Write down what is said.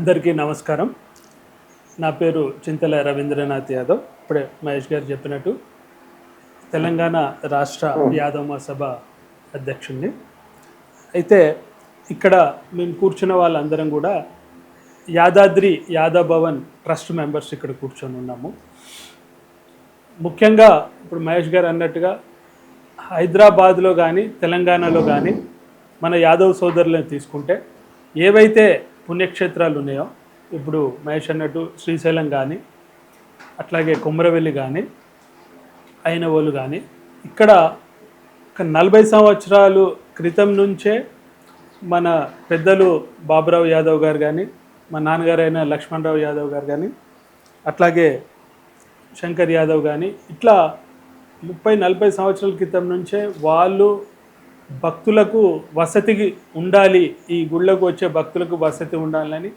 అందరికీ నమస్కారం. నా పేరు చింతల రవీంద్రనాథ్ యాదవ్. ఇప్పుడే మహేష్ గారు చెప్పినట్టు తెలంగాణ రాష్ట్ర యాదవ మహాసభ అధ్యక్షుడిని. అయితే ఇక్కడ మేము కూర్చున్న వాళ్ళందరం కూడా యాదాద్రి యాదవ్ భవన్ ట్రస్ట్ మెంబర్స్ ఇక్కడ కూర్చొని ఉన్నాము. ముఖ్యంగా ఇప్పుడు మహేష్ గారు అన్నట్టుగా హైదరాబాద్లో కానీ తెలంగాణలో కానీ మన యాదవ్ సోదరులను తీసుకుంటే ఏవైతే పుణ్యక్షేత్రాలు ఉన్నాయో, ఇప్పుడు మహేష్ అన్నట్టు శ్రీశైలం కానీ, అట్లాగే కుమ్రవెల్లి కానీ, అయినవోలు కానీ, ఇక్కడ ఒక 40 సంవత్సరాలు క్రితం నుంచే మన పెద్దలు బాబురావు యాదవ్ గారు కానీ, మా నాన్నగారైన లక్ష్మణరావు యాదవ్ గారు కానీ, అట్లాగే శంకర్ యాదవ్ కానీ, ఇట్లా 30-40 సంవత్సరాల క్రితం నుంచే వాళ్ళు భక్తులకు వసతికి ఉండాలి, ఈ గుళ్ళకు వచ్చే భక్తులకు వసతి ఉండాలని